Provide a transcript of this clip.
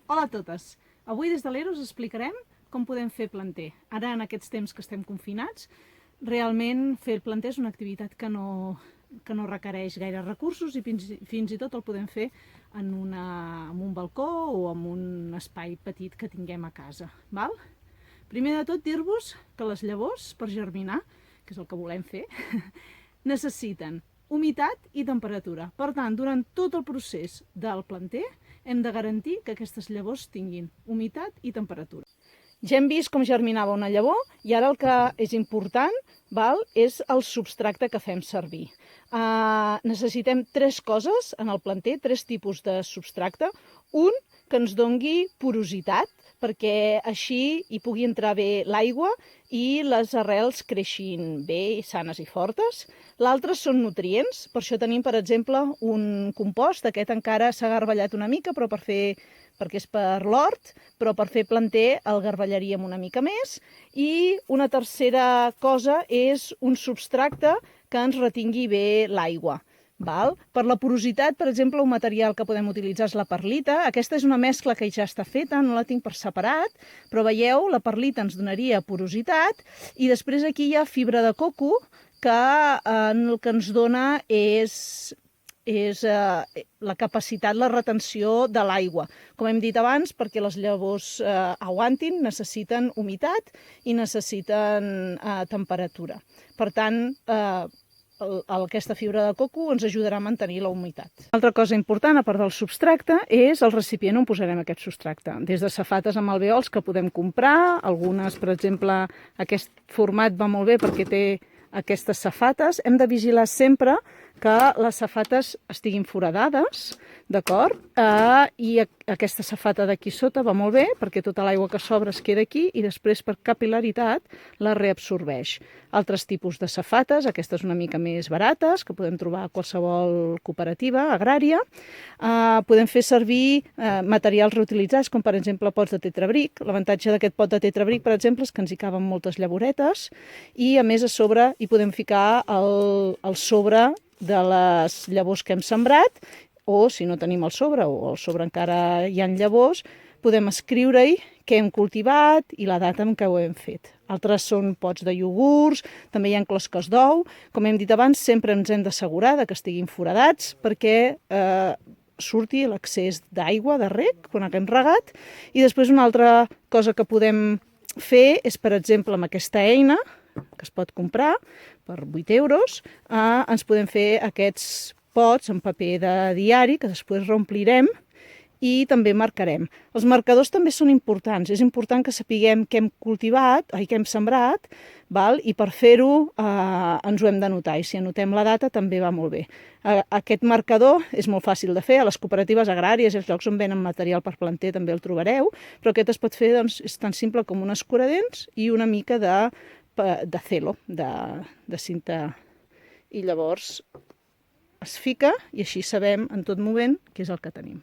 Hola a totes! Avui des de l'ERO us explicarem com podem fer planter. Ara, en aquests temps que estem confinats, realment fer el planter és una activitat que no requereix gaire recursos i fins i tot el podem fer en un balcó o en un espai petit que tinguem a casa. Val? Primer de tot, dir-vos que les llavors, per germinar, que és el que volem fer, necessiten humitat i temperatura. Per tant, durant tot el procés del planter hem de garantir que aquestes llavors tinguin humitat i temperatura. Ja hem vist com germinava una llavor i ara el que és important és el substracte que fem servir. Necessitem tres coses en el planter, tres tipus de substracte. Un, que ens dongui porositat, perquè així hi pugui entrar bé l'aigua i les arrels creixin bé, sanes i fortes. L'altre són nutrients, per això tenim, per exemple, un compost. Aquest encara s'ha garballat una mica, perquè és per l'hort, però per fer planter el garballaríem una mica més. I una tercera cosa és un substracte que ens retingui bé l'aigua. Per la porositat, per exemple, un material que podem utilitzar és la perlita. Aquesta és una mescla que ja està feta, no la tinc per separat, però veieu, la perlita ens donaria porositat i després aquí hi ha fibra de coco que el que ens dona és la capacitat, la retenció de l'aigua. Com hem dit abans, perquè les llavors aguantin, necessiten humitat i necessiten temperatura. Per tant, aquesta fibra de coco ens ajudarà a mantenir la humitat. Altra cosa important, a part del substracte, és el recipient on posarem aquest substracte. Des de safates amb alvèols que podem comprar, algunes, per exemple, aquest format va molt bé perquè té aquestes safates. Hem de vigilar sempre que les safates estiguin foradades, d'acord? I aquesta safata d'aquí sota va molt bé perquè tota l'aigua que sobra es queda aquí i després per capil·laritat la reabsorbeix. Altres tipus de safates, aquestes una mica més barates, que podem trobar a qualsevol cooperativa agrària. Podem fer servir materials reutilitzats, com per exemple pots de tetrabric. L'avantatge d'aquest pot de tetrabric, per exemple, és que ens hi caben moltes llavoretes i a més a sobre hi podem ficar el sobre de les llavors que hem sembrat, o si no tenim el sobre o al sobre encara hi ha llavors, podem escriure-hi què hem cultivat i la data en què ho hem fet. Altres són pots de iogurts, també hi ha closques d'ou. Com hem dit abans, sempre ens hem d'assegurar que estiguin foradats perquè surti l'accés d'aigua, de reg, quan haguem regat. I després una altra cosa que podem fer és, per exemple, amb aquesta eina, que es pot comprar per 8 euros, ens podem fer aquests pots en paper de diari que després reomplirem i també marcarem. Els marcadors també són importants. És important que sapiguem què hem cultivat, què hem sembrat, i per fer-ho ens ho hem d'anotar. I si anotem la data també va molt bé. Aquest marcador és molt fàcil de fer. A les cooperatives agràries i als llocs on venen material per planter també el trobareu, però aquest es pot fer, és tan simple com un escuradents i una mica de celo, de cinta. I llavors es fica i així sabem en tot moment què és el que tenim.